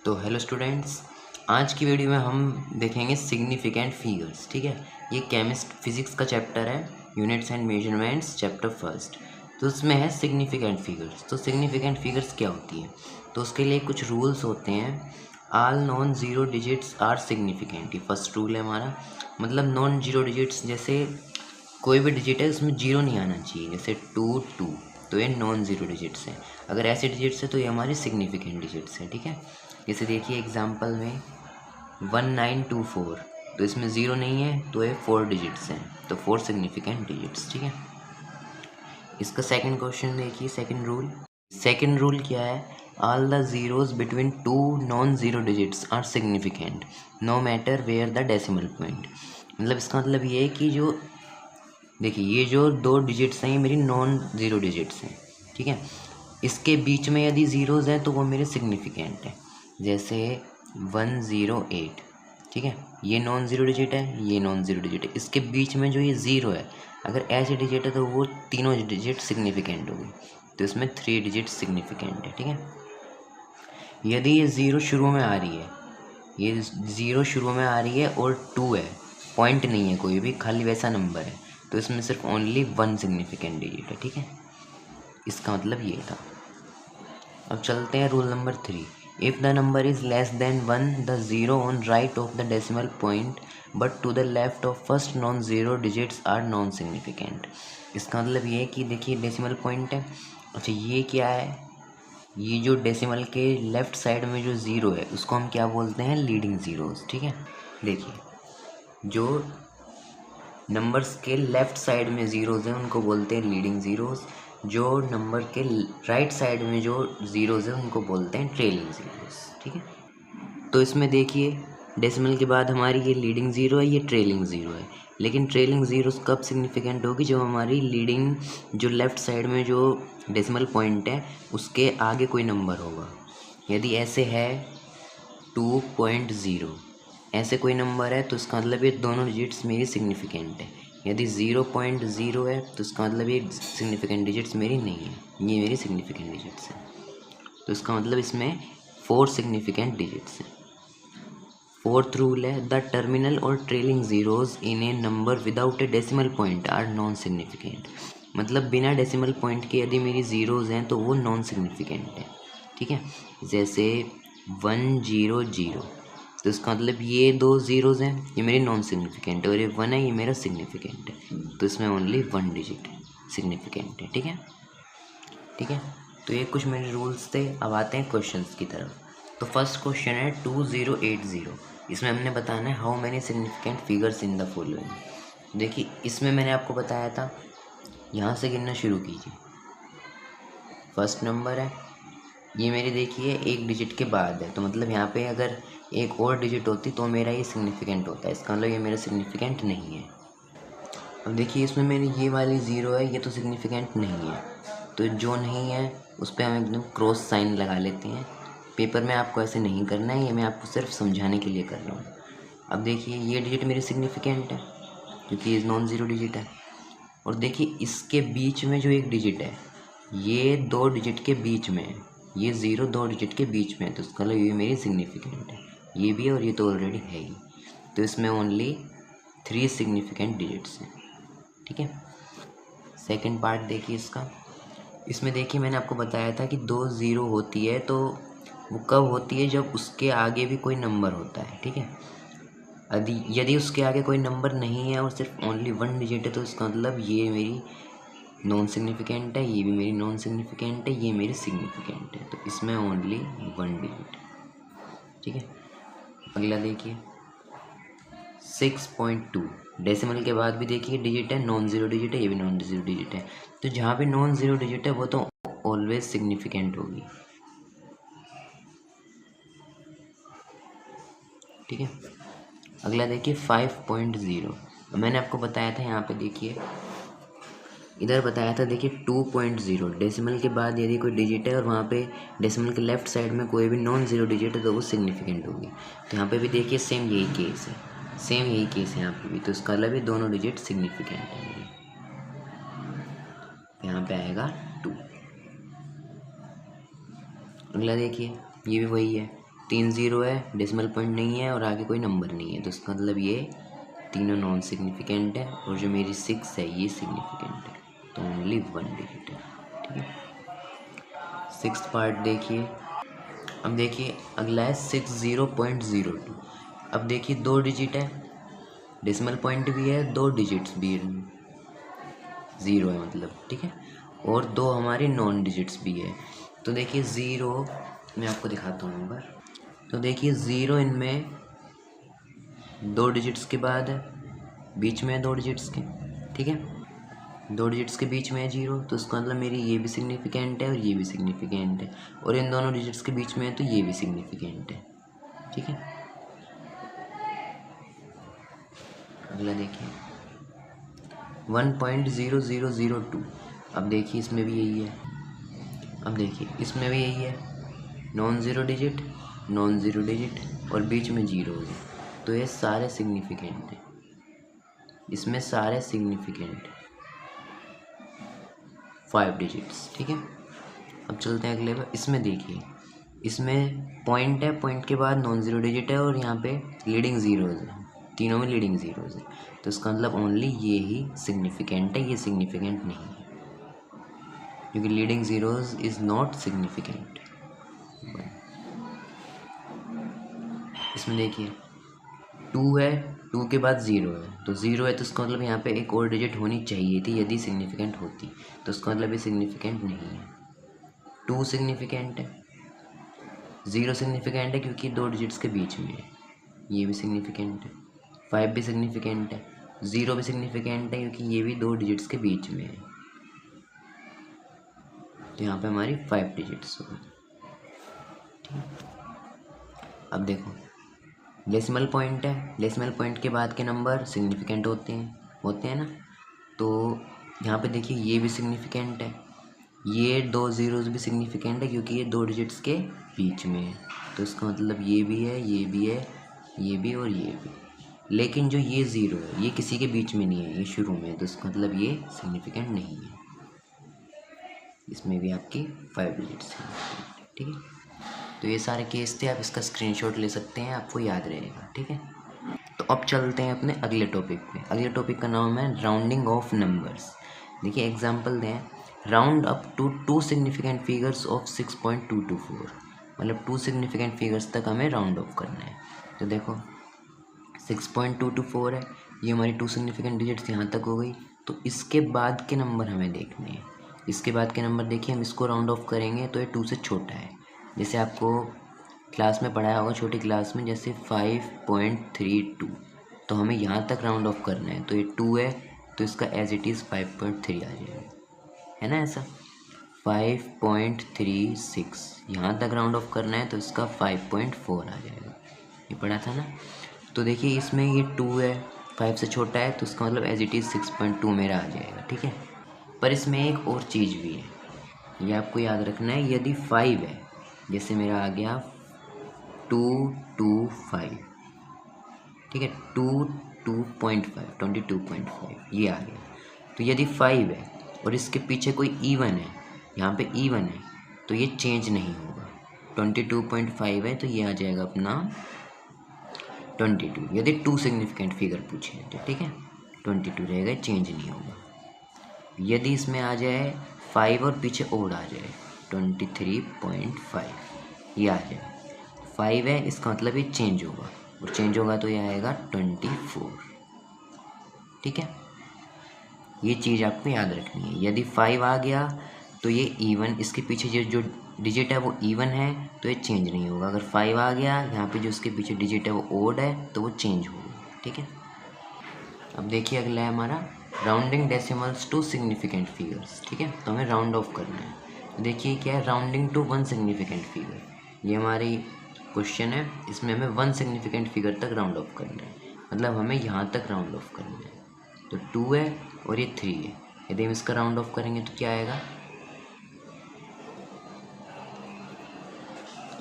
तो hello students, आज की वीडियो में हम देखेंगे सिग्निफिकेंट फिगर्स। ठीक है, ये फिजिक्स का चैप्टर है, units and measurements, chapter first. तो उसमें है सिग्निफिकेंट फिगर्स। तो सिग्निफिकेंट फिगर्स क्या होती है, तो उसके लिए कुछ रूल्स होते हैं। All non zero digits are significant, ये फर्स्ट रूल है हमारा। मतलब नॉन जीरो डिजिट्स, जैसे कोई भी डिजिट है उसमें जीरो नहीं आना चाहिए, जैसे 2 तो ये नॉन ज़ीरो डिजिट्स हैं। अगर ऐसे डिजिट्स है तो ये हमारे सिग्निफिकेंट डिजिट्स हैं। ठीक है, जैसे देखिए एग्जांपल में 1924, तो इसमें ज़ीरो नहीं है तो ये 4 डिजिट्स हैं, तो 4 सिग्निफिकेंट डिजिट्स। ठीक है, इसका सेकंड क्वेश्चन देखिए, सेकंड रूल क्या है, all the zeros between two non zero digits are significant no matter where the decimal point. मतलब इसका मतलब ये है कि जो देखिए ये जो दो डिजिट्स हैं ये मेरी नॉन ज़ीरो डिजिट्स हैं। ठीक है, इसके बीच में यदि ज़ीरोज़ हैं तो वो मेरे सिग्निफिकेंट हैं। जैसे 108, ठीक है, ये नॉन ज़ीरो डिजिट है, ये नॉन ज़ीरो डिजिट है। इसके बीच में जो ये ज़ीरो है, अगर ऐसे डिजिट है तो वो तीनों डिजिट सिग्निफिकेंट होगी, तो इसमें 3 डिजिट सिग्निफिकेंट है। ठीक है, यदि ये ज़ीरो शुरू में आ रही है, ये ज़ीरो शुरू में आ रही है और 2 है, पॉइंट नहीं है कोई भी, खाली वैसा नंबर है, तो इसमें सिर्फ ओनली 1 सिग्निफिकेंट डिजिट है। ठीक है, इसका मतलब ये था। अब चलते हैं rule number 3। If the number is less than 1 the zero on right of the decimal point but to the left of first non zero digits are non significant. इसका मतलब ये है कि देखिए डेसिमल पॉइंट है, अच्छा ये क्या है, ये जो डेसिमल के लेफ़्ट साइड में जो ज़ीरो है उसको हम क्या बोलते हैं, लीडिंग ज़ीरोज़। ठीक है, देखिए जो नंबर्स के लेफ़्ट साइड में ज़ीरोज़ हैं उनको बोलते हैं लीडिंग ज़ीरोज़, जो नंबर के राइट साइड में जो ज़ीरोज़ हैं उनको बोलते हैं ट्रेलिंग ज़ीरोज़। ठीक है, तो इसमें देखिए डेसिमल के बाद हमारी ये लीडिंग ज़ीरो है, ये ट्रेलिंग ज़ीरो है, लेकिन ट्रेलिंग ज़ीरोज़ कब सिग्निफिकेंट होगी, जब हमारी लीडिंग जो लेफ़्ट साइड में जो डेसिमल पॉइंट है उसके आगे कोई नंबर होगा। यदि ऐसे है 2.0, ऐसे कोई नंबर है तो इसका मतलब ये दोनों डिजिट्स मेरी सिग्निफिकेंट है। यदि 0.0 है तो इसका मतलब ये सिग्निफिकेंट डिजिट्स मेरी नहीं है, ये मेरी सिग्निफिकेंट डिजिट्स है। तो इसका मतलब इसमें 4 सिग्निफिकेंट डिजिट्स हैं। फोर्थ रूल है, द टर्मिनल और trailing zeros in a number without a decimal point are non significant. मतलब बिना डेसिमल पॉइंट के यदि मेरी ज़ीरोज़ हैं तो वो नॉन सिग्निफिकेंट है। ठीक है, जैसे 100, तो इसका मतलब ये दो ज़ीरोज़ हैं, ये मेरी नॉन सिग्निफिकेंट है, और ये 1 है, ये मेरा सिग्निफिकेंट है, तो इसमें ओनली 1 डिजिट सिग्निफिकेंट है। ठीक है, ठीक है, तो ये कुछ मेरे रूल्स थे। अब आते हैं क्वेश्चंस की तरफ। तो फर्स्ट क्वेश्चन है 2080, इसमें हमने बताना है how many significant figures in the following. देखिए इसमें मैंने आपको बताया था, यहाँ से गिनना शुरू कीजिए, फर्स्ट नंबर है, ये मेरी देखिए एक डिजिट के बाद है, तो मतलब यहाँ पे अगर एक और डिजिट होती तो मेरा ये सिग्निफिकेंट होता है, इसका मतलब ये मेरा सिग्निफिकेंट नहीं है। अब देखिए इसमें मेरी ये वाली ज़ीरो है, ये तो सिग्निफिकेंट नहीं है, तो जो नहीं है उस पर हम एकदम क्रॉस साइन लगा लेते हैं। पेपर में आपको ऐसे नहीं करना है, ये मैं आपको सिर्फ समझाने के लिए कर रहा हूँ। अब देखिए ये डिजिट मेरी सिग्निफिकेंट है क्योंकि ये नॉन ज़ीरो डिजिट है, और देखिए इसके बीच में जो एक डिजिट है, ये 2 डिजिट के बीच में है, ये ज़ीरो 2 डिजिट के बीच में है, तो इसका मतलब ये मेरी सिग्निफिकेंट है, ये भी, और ये तो ऑलरेडी है ही, तो इसमें ओनली 3 सिग्निफिकेंट डिजिट्स हैं। ठीक है, सेकंड पार्ट देखिए इसका। इसमें देखिए मैंने आपको बताया था कि 2 ज़ीरो होती है तो वो कब होती है, जब उसके आगे भी कोई नंबर होता है। ठीक है, यदि उसके आगे कोई नंबर नहीं है और सिर्फ ओनली 1 डिजिट है, तो इसका मतलब ये मेरी नॉन सिग्निफिकेंट है, ये भी मेरी नॉन सिग्निफिकेंट है, ये मेरी सिग्निफिकेंट है, तो इसमें ओनली 1 डिजिट। ठीक है, अगला देखिए 6.2, डेसिमल के बाद भी देखिए डिजिट है, नॉन ज़ीरो डिजिट है, ये भी नॉन ज़ीरो डिजिट है, तो जहाँ पे नॉन ज़ीरो डिजिट है वो तो ऑलवेज सिग्निफिकेंट होगी। ठीक है, अगला देखिए 5.0, मैंने आपको बताया था, यहाँ पे देखिए इधर बताया था, देखिए 2.0, डेसिमल के बाद यदि कोई डिजिट है और वहाँ पे डेसिमल के लेफ्ट साइड में कोई भी नॉन ज़ीरो डिजिट है तो वो सिग्निफिकेंट होगी। तो यहाँ पे भी देखिए सेम यही केस है, सेम यही केस है यहाँ पे भी, तो इसका मतलब ये दोनों डिजिट सिग्निफिकेंट है मेरी। यहाँ पे आएगा 2। अगला देखिए ये भी वही है, 3 0 है, डेसिमल पॉइंट नहीं है और आगे कोई नंबर नहीं है, तो इसका मतलब ये तीनों नॉन सिग्निफिकेंट है और जो मेरी 6 है ये सिग्निफिकेंट है, तो ओनली 1 डिजिट है। ठीक है, 6th पार्ट देखिए। अब देखिए अगला है 60.02। अब देखिए 2 डिजिट है, डेसिमल पॉइंट भी है, 2 डिजिट्स भी है, 0 है मतलब। ठीक है, और 2 हमारे नॉन डिजिट्स भी है। तो देखिए 0 मैं आपको दिखाता हूँ एक बार। तो देखिए 0 इनमें 2 डिजिट्स के बाद है, बीच में है 2 डिजिट्स के। ठीक है, 2 डिजिट्स के बीच में है 0, तो इसका मतलब मेरी ये भी सिग्निफिकेंट है और ये भी सिग्निफिकेंट है, और इन दोनों डिजिट्स के बीच में है तो ये भी सिग्निफिकेंट है। ठीक है, अगला देखिए 1.0002। अब देखिए इसमें भी यही है, अब देखिए इसमें भी यही है, नॉन ज़ीरो डिजिट और बीच में 0 है, तो ये सारे सिग्निफिकेंट हैं, इसमें सारे सिग्निफिकेंट 5 डिजिट्स। ठीक है, अब चलते हैं अगले पर। इसमें देखिए, इसमें पॉइंट है, पॉइंट के बाद नॉन ज़ीरो डिजिट है और यहाँ पे लीडिंग ज़ीरोज़ है, तीनों में लीडिंग ज़ीरोज़ है, तो इसका मतलब ओनली ये ही सिग्निफिकेंट है, ये सिग्निफिकेंट नहीं है, क्योंकि leading zeros is not significant. इसमें देखिए 2 है, 2 के बाद 0 है, तो 0 है तो इसका मतलब यहाँ पे एक और डिजिट होनी चाहिए थी यदि सिग्निफिकेंट होती, तो इसका मतलब ये सिग्निफिकेंट नहीं है। 2 सिग्निफिकेंट है, 0 सिग्निफिकेंट है क्योंकि 2 डिजिट्स के बीच में है, ये भी सिग्निफिकेंट है। 5 भी सिग्निफिकेंट है, 0 भी सिग्निफिकेंट है क्योंकि ये भी 2 डिजिट्स के बीच में है, तो यहाँ पे हमारी 5 डिजिट्स हो गई। अब देखो डेसिमल पॉइंट है, डेसिमल पॉइंट के बाद के नंबर सिग्निफिकेंट होते हैं ना, तो यहाँ पे देखिए ये भी सिग्निफिकेंट है, ये 2 ज़ीरोज़ भी सिग्निफिकेंट है क्योंकि ये 2 डिजिट्स के बीच में है, तो इसका मतलब ये भी है, ये भी है, ये भी और ये भी। लेकिन जो ये 0 है ये किसी के बीच में नहीं है, ये शुरू में है, तो इसका मतलब ये सिग्निफिकेंट नहीं है, इसमें भी आपकी 5 डिजिट्स हैं। ठीक है, तो ये सारे केस थे, आप इसका स्क्रीनशॉट ले सकते हैं, आपको याद रहेगा। ठीक है, तो अब चलते हैं अपने अगले टॉपिक पे। अगले टॉपिक का नाम है राउंडिंग ऑफ नंबर्स। देखिए एग्जांपल दें, round up to 2 significant figures of 6.224, मतलब 2 सिग्निफिकेंट फिगर्स तक हमें राउंड ऑफ करना है। तो देखो 6.224 है, ये हमारी 2 सिग्निफिकेंट डिजिट्स यहाँ तक हो गई, तो इसके बाद के नंबर हमें देखने हैं। इसके बाद के नंबर देखिए, हम इसको राउंड ऑफ करेंगे तो ये 2 से छोटा है, जैसे आपको क्लास में पढ़ाया होगा, छोटी क्लास में, जैसे 5.32, तो हमें यहाँ तक राउंड ऑफ करना है, तो ये 2 है तो इसका एज इट इज़ 5.3 आ जाएगा, है ना ऐसा। 5.36 यहाँ तक राउंड ऑफ करना है तो इसका 5.4 आ जाएगा, ये पढ़ा था ना। तो देखिए इसमें ये 2 है, 5 से छोटा है, तो इसका मतलब एज इट इज़ 6.2 मेरा आ जाएगा। ठीक है, पर इसमें एक और चीज़ भी है, ये आपको याद रखना है। यदि 5 है, जैसे मेरा आ गया 225, ठीक है, 22.5 ये आ गया। तो यदि 5 है और इसके पीछे कोई इवन है, यहाँ पे इवन है, तो ये चेंज नहीं होगा। 22.5 है तो ये आ जाएगा अपना 22, यदि 2 सिग्निफिकेंट फिगर पूछे तो, ठीक है, 22 रहेगा, चेंज नहीं होगा। यदि इसमें आ जाए 5 और पीछे ओड आ जाए 23.5, ये आ जाए 5 है, इसका मतलब ये चेंज होगा, और चेंज होगा तो ये आएगा 24। ठीक है, ये चीज़ आपको याद रखनी है। यदि 5 आ गया तो ये इवन, इसके पीछे जो डिजिट है वो इवन है तो ये चेंज नहीं होगा। अगर 5 आ गया, यहाँ पे जो उसके पीछे डिजिट है वो ओड है तो वो चेंज होगा। ठीक है, अब देखिए अगला है हमारा rounding decimals to significant figures. ठीक है, तो हमें राउंड ऑफ करना है। तो देखिए क्या है, राउंडिंग टू 1 सिग्निफिकेंट फिगर, ये हमारी क्वेश्चन है, इसमें हमें 1 सिग्निफिकेंट फिगर तक राउंड ऑफ करना है, मतलब हमें यहाँ तक राउंड ऑफ करना है। तो 2 है और ये 3 है, यदि हम इसका राउंड ऑफ करेंगे तो क्या आएगा।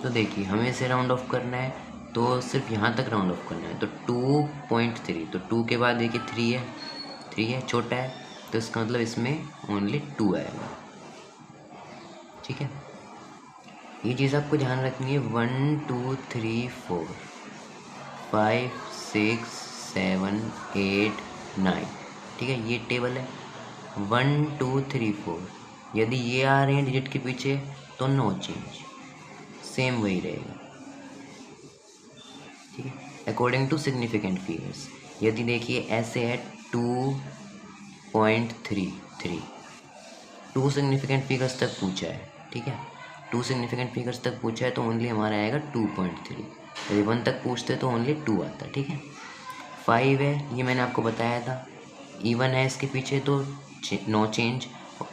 तो देखिए हमें इसे राउंड ऑफ करना है तो सिर्फ यहाँ तक राउंड ऑफ करना है, तो 2.3, तो 2 के बाद देखिए 3 है, छोटा है, तो इसका मतलब इसमें ओनली 2 आएगा। ठीक है, ये चीज़ आपको ध्यान रखनी है। 1 2 3 4 5 6 7 8 9, ठीक है, ये टेबल है। 1 2 3 4, यदि ये आ रहे हैं डिजिट के पीछे तो नो चेंज, सेम वही रहेगा, ठीक है। अकॉर्डिंग टू सिग्निफिकेंट फिगर्स, यदि देखिए ऐसे है 2.33, 2 सिग्निफिकेंट फिगर्स तक पूछा है, ठीक है, 2 सिग्निफिकेंट फिगर्स तक पूछा है तो ओनली हमारा आएगा 2.3। यदि 1 तक पूछते तो ओनली 2 आता, ठीक है। 5 है, ये मैंने आपको बताया था, इवन है इसके पीछे तो नो चेंज,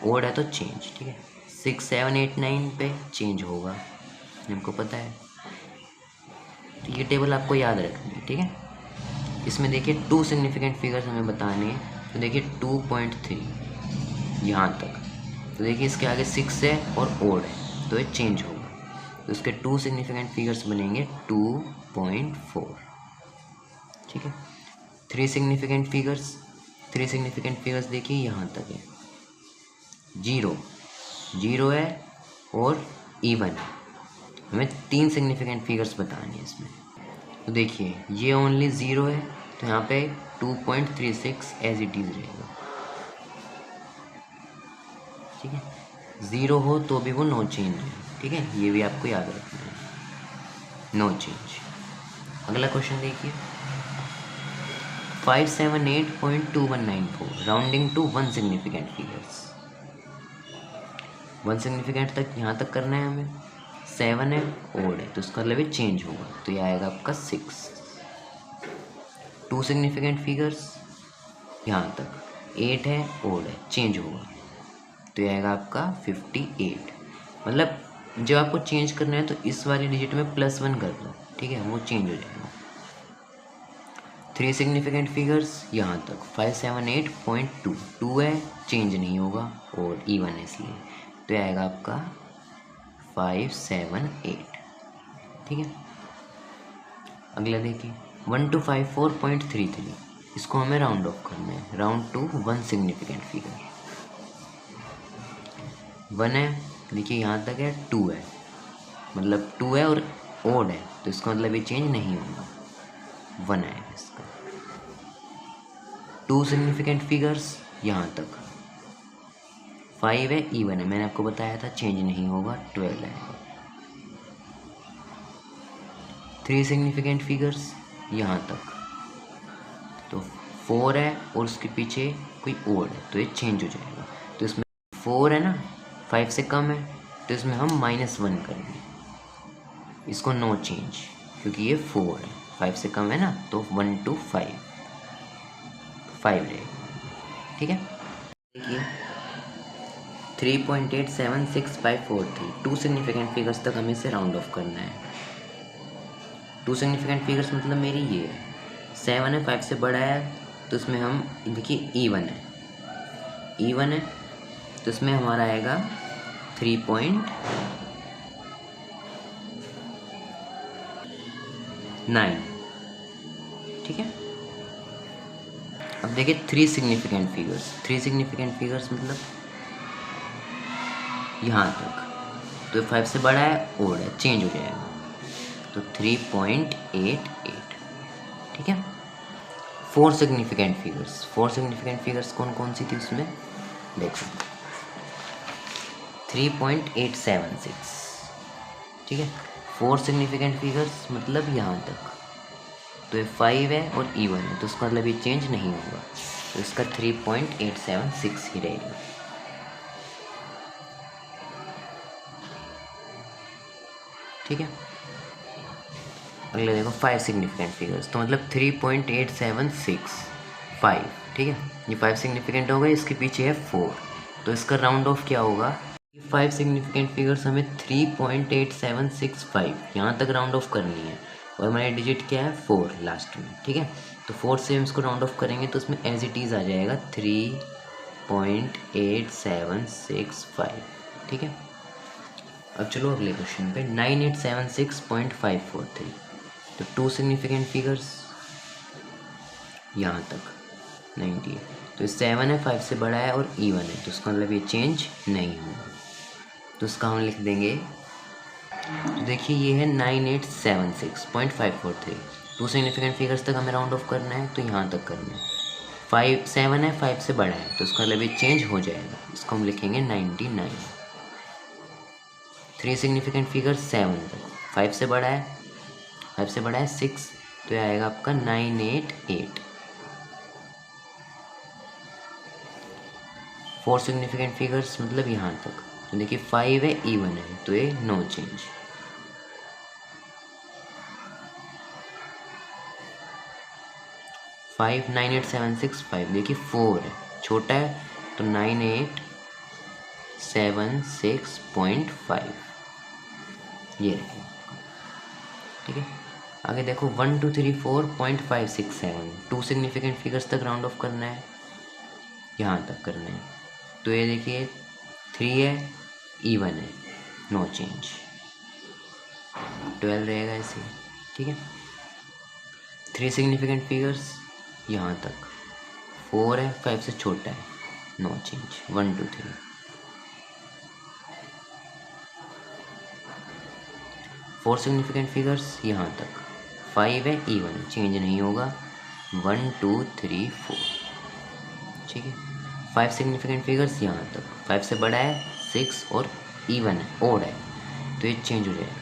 ओड है तो चेंज, ठीक है। 6 7 8 9 पे चेंज होगा, हमको पता है। तो ये टेबल आपको याद रखनी है, ठीक है। इसमें देखिए 2 सिग्निफिकेंट फिगर्स हमें बताने हैं, तो देखिए 2.3 यहाँ तक, तो देखिए इसके आगे 6 है और ओड है तो ये चेंज होगा, तो इसके 2 सिग्निफिकेंट फिगर्स बनेंगे 2.4, ठीक है। 3 सिग्निफिकेंट फिगर्स, 3 सिग्निफिकेंट फिगर्स देखिए यहाँ तक है, 0 है और इवन है, हमें 3 सिग्निफिकेंट फिगर्स बतानी है इसमें। तो देखिए ये ओनली 0 है तो यहाँ पे 2.36 एज इट इज़ रहेगा, ठीक है। 0 हो तो भी वो नो चेंज है, ठीक है, ये भी आपको याद रखना है, नो चेंज। अगला क्वेश्चन देखिए, 578.2194 rounding to 1 significant figures. 1 significant तक यहाँ तक करना है हमें। 7 है, ओड है, तो इसका मतलब ये चेंज होगा, तो ये आएगा आपका 6। 2 सिग्निफिकेंट फिगर्स यहाँ तक, 8 है, ओड है, चेंज होगा, तो ये आएगा आपका 58। मतलब जब आपको चेंज करना है तो इस वाली डिजिट में +1 कर दो, ठीक है, वो चेंज हो जाएगा। 3 सिग्निफिकेंट फिगर्स यहाँ तक, 578.2, 2 है, चेंज नहीं होगा और इवन है इसलिए, तो ये आएगा आपका 578, ठीक है। अगला देखिए 1254.33, इसको हमें राउंड ऑफ करना है, राउंड टू 1 सिग्निफिकेंट फिगर। 1 है, देखिए यहाँ तक है, 2 है, मतलब 2 है और ओड है, तो इसका मतलब ये चेंज नहीं होगा, 1 आएगा इसका। 2 सिग्निफिकेंट फिगर्स यहाँ तक, 5 है, इवन है, मैंने आपको बताया था चेंज नहीं होगा, 12 आएगा। 3 सिग्निफिकेंट फिगर्स यहाँ तक, तो 4 है और उसके पीछे कोई ओड है तो ये चेंज हो जाएगा, तो इसमें 4 है ना, 5 से कम है, तो इसमें हम -1 करेंगे, इसको नो चेंज, क्योंकि ये 4 है, 5 से कम है ना, तो 1 to 5 रहेगा, ठीक है। देखिए 3.876543, 2 सिग्निफिकेंट फिगर्स तक हमें इसे राउंड ऑफ करना है। 2 सिग्निफिकेंट फिगर्स मतलब मेरी ये है, 7 है, 5 से बड़ा है, तो इसमें हम देखिए इवन है, तो इसमें हमारा आएगा 3.9, ठीक है। अब देखिए 3 सिग्निफिकेंट फिगर्स, 3 सिग्निफिकेंट फिगर्स मतलब यहाँ तक, तो 5 से बड़ा है, ओड है, चेंज हो जाएगा, तो 3.88, ठीक है। 4 सिग्निफिकेंट फिगर्स, 4 सिग्निफिकेंट फिगर्स कौन कौन सी थी उसमें देखो, 3.876, ठीक है। 4 सिग्निफिकेंट फिगर्स मतलब यहाँ तक, तो ये 5 है और इवन है, तो उसका मतलब ये चेंज नहीं होगा, तो इसका 3.876 ही रहेगा, ठीक है। अगले देखो 5 सिग्निफिकेंट फिगर्स, तो मतलब 3.8765, ठीक है, ये 5 सिग्निफिकेंट हो गए, इसके पीछे है 4, तो इसका राउंड ऑफ क्या होगा, 5 सिग्निफिकेंट फिगर्स हमें 3.8765 यहाँ तक राउंड ऑफ करनी है, और हमारी डिजिट क्या है 4 लास्ट में, ठीक है। तो 4 से हम इसको राउंड ऑफ करेंगे तो उसमें एज इट इज़ आ जाएगा 3.8765, ठीक है। अब चलो अगले क्वेश्चन पे 9876.543, तो 2 सिग्निफिकेंट फिगर्स यहाँ तक 90 है, तो 7 है, 5 से बड़ा है और इवन है, तो उसका मतलब ये चेंज नहीं होगा, तो उसका हम लिख देंगे तो देखिए ये है 9876.543। टू सिग्निफिकेंट फिगर्स तक हमें राउंड ऑफ करना है, तो यहाँ तक करना है। 7 है, 5 से बड़ा है, तो उसका मतलब ये चेंज हो जाएगा, इसको हम लिखेंगे 99। 3 सिग्निफिकेंट फिगर 7 तक, 5 से बड़ा है, 6, तो ये आएगा आपका 988। 4 सिग्निफिकेंट फिगर्स मतलब यहाँ तक, तो देखिए 5 है, इवन है, तो ये नो चेंज। 5 98765, देखिए 4 है, छोटा है, तो 9876.5 ये रहेगा, ठीक है। आगे देखो 1234.567, 2 सिग्निफिकेंट फिगर्स तक राउंड ऑफ करना है, यहाँ तक करना है, तो ये देखिए 3 है, इवन है, नो चेंज। 12 रहेगा ऐसे, ठीक है। 3 सिग्निफिकेंट फिगर्स यहाँ तक, 4 है, 5 से छोटा है, नो चेंज। 1 2 3। 4 सिग्निफिकेंट फिगर्स यहाँ तक, 5 है, इवन है, चेंज नहीं होगा। 1 2 3 4, ठीक है। 5 सिग्निफिकेंट फिगर्स यहाँ तक, 5 से बड़ा है, 6 और इवन है, ओड है, तो ये चेंज हो जाएगा।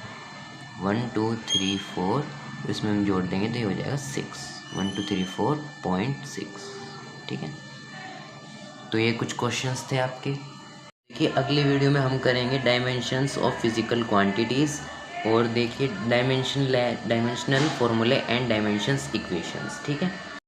1 2 3 4, इसमें हम जोड़ देंगे तो ये हो जाएगा 6। 1 2 3 4.6, ठीक है। तो ये कुछ क्वेश्चंस थे आपके। देखिए अगले वीडियो में हम करेंगे डायमेंशंस ऑफ फिजिकल क्वांटिटीज़, और देखिए डायमेंशनल फॉर्मूले एंड डायमेंशंस इक्वेशंस, ठीक है।